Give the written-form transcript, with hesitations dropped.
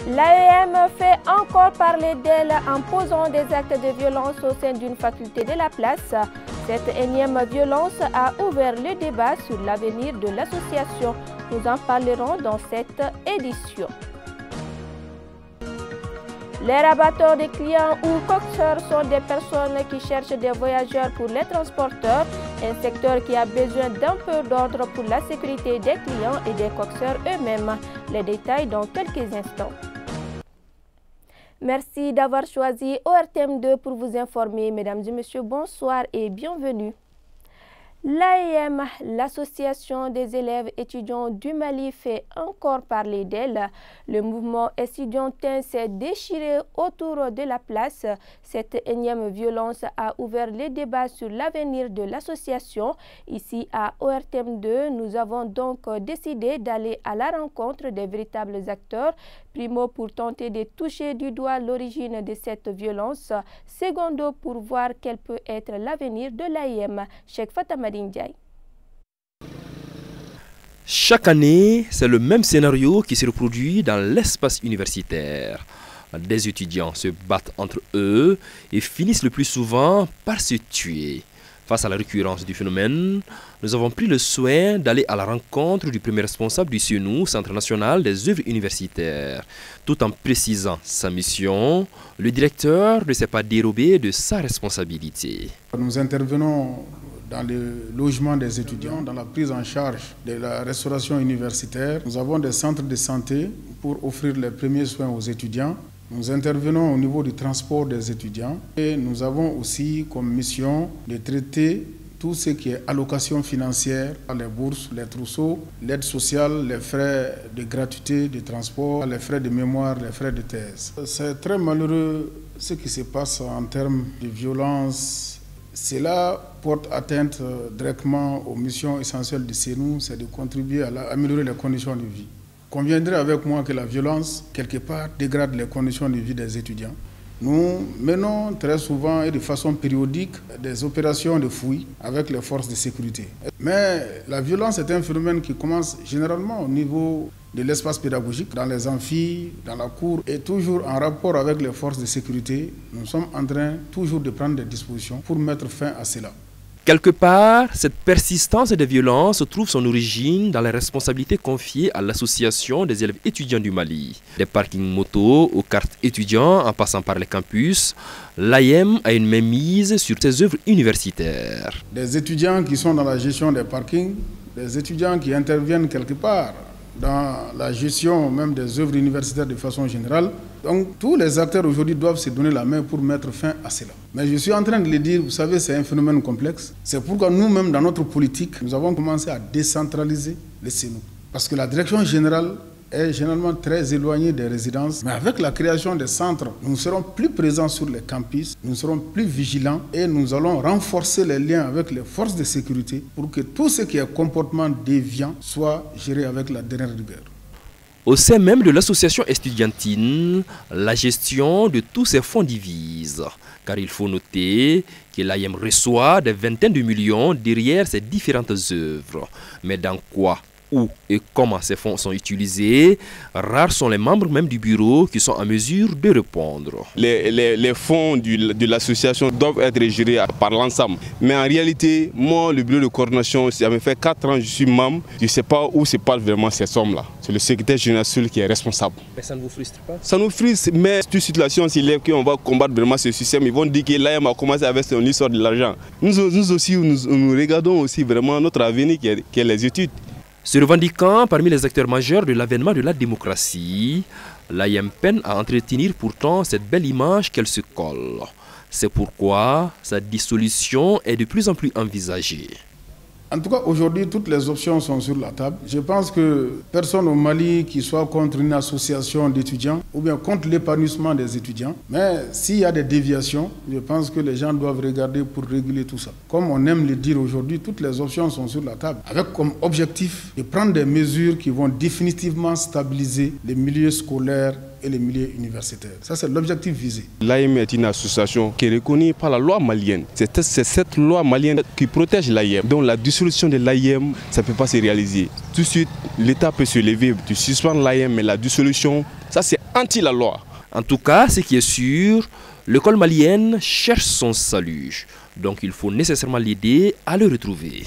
L'AEM fait encore parler d'elle en posant des actes de violence au sein d'une faculté de la place. Cette énième violence a ouvert le débat sur l'avenir de l'association. Nous en parlerons dans cette édition. Les rabatteurs des clients ou coxeurs sont des personnes qui cherchent des voyageurs pour les transporteurs, un secteur qui a besoin d'un peu d'ordre pour la sécurité des clients et des coxeurs eux-mêmes. Les détails dans quelques instants. Merci d'avoir choisi ORTM2 pour vous informer. Mesdames et messieurs, bonsoir et bienvenue. L'AEM, l'association des élèves étudiants du Mali, fait encore parler d'elle. Le mouvement estudiantin s'est déchiré autour de la place. Cette énième violence a ouvert les débats sur l'avenir de l'association. Ici à ORTM2, nous avons donc décidé d'aller à la rencontre des véritables acteurs. Primo, pour tenter de toucher du doigt l'origine de cette violence. Secondo, pour voir quel peut être l'avenir de l'AEM. Cheikh Fatama Ndiaye. Chaque année, c'est le même scénario qui se reproduit dans l'espace universitaire. Des étudiants se battent entre eux et finissent le plus souvent par se tuer. Face à la récurrence du phénomène, nous avons pris le soin d'aller à la rencontre du premier responsable du CNU, Centre national des œuvres universitaires. Tout en précisant sa mission, le directeur ne s'est pas dérobé de sa responsabilité. Nous intervenons dans le logement des étudiants, dans la prise en charge de la restauration universitaire. Nous avons des centres de santé pour offrir les premiers soins aux étudiants. Nous intervenons au niveau du transport des étudiants et nous avons aussi comme mission de traiter tout ce qui est allocation financière, les bourses, les trousseaux, l'aide sociale, les frais de gratuité de transport, les frais de mémoire, les frais de thèse. C'est très malheureux ce qui se passe en termes de violence. Cela porte atteinte directement aux missions essentielles du CNU, c'est de contribuer à améliorer les conditions de vie. Conviendrez avec moi que la violence, quelque part, dégrade les conditions de vie des étudiants. Nous menons très souvent et de façon périodique des opérations de fouilles avec les forces de sécurité. Mais la violence est un phénomène qui commence généralement au niveau de l'espace pédagogique, dans les amphis, dans la cour, et toujours en rapport avec les forces de sécurité. Nous sommes en train toujours de prendre des dispositions pour mettre fin à cela. Quelque part, cette persistance de violence trouve son origine dans les responsabilités confiées à l'association des élèves étudiants du Mali. Des parkings motos aux cartes étudiants en passant par les campus, l'AEM a une mainmise sur ses œuvres universitaires. Des étudiants qui sont dans la gestion des parkings, des étudiants qui interviennent quelque part dans la gestion même des œuvres universitaires de façon générale. Donc tous les acteurs aujourd'hui doivent se donner la main pour mettre fin à cela. Mais je suis en train de le dire, vous savez, c'est un phénomène complexe. C'est pourquoi nous-mêmes, dans notre politique, nous avons commencé à décentraliser les CNU. Parce que la direction générale est généralement très éloignée des résidences. Mais avec la création des centres, nous serons plus présents sur les campus, nous serons plus vigilants et nous allons renforcer les liens avec les forces de sécurité pour que tout ce qui est comportement déviant soit géré avec la dernière rigueur. Au sein même de l'association estudiantine, la gestion de tous ces fonds divise. Car il faut noter que l'AEM reçoit des vingtaines de millions derrière ces différentes œuvres. Mais dans quoi, où et comment ces fonds sont utilisés, rares sont les membres même du bureau qui sont en mesure de répondre. Les fonds de l'association doivent être gérés par l'ensemble. Mais en réalité, moi, le bureau de coordination, ça me fait 4 ans que je suis membre. Je ne sais pas où se parlent vraiment ces sommes-là. C'est le secrétaire général seul qui est responsable. Mais ça ne vous frustre pas? Ça nous frustre, mais toute situation s'élève qu'on va combattre vraiment ce système. Ils vont dire que l'AEM a commencé avec son histoire de l'argent. Nous aussi, nous regardons aussi vraiment notre avenir qui est les études. Se revendiquant parmi les acteurs majeurs de l'avènement de la démocratie, l'AEM peine à entretenir pourtant cette belle image qu'elle se colle. C'est pourquoi sa dissolution est de plus en plus envisagée. En tout cas, aujourd'hui, toutes les options sont sur la table. Je pense que personne au Mali qui soit contre une association d'étudiants ou bien contre l'épanouissement des étudiants. Mais s'il y a des déviations, je pense que les gens doivent regarder pour réguler tout ça. Comme on aime le dire aujourd'hui, toutes les options sont sur la table, avec comme objectif de prendre des mesures qui vont définitivement stabiliser les milieux scolaires et les milieux universitaires. Ça, c'est l'objectif visé. L'AEM est une association qui est reconnue par la loi malienne. C'est cette loi malienne qui protège l'AEM. Donc la dissolution de l'AEM, ça ne peut pas se réaliser. Tout de suite, l'État peut se lever, de suspendre l'AEM, mais la dissolution, ça c'est anti la loi. En tout cas, ce qui est sûr, l'école malienne cherche son salut. Donc il faut nécessairement l'aider à le retrouver.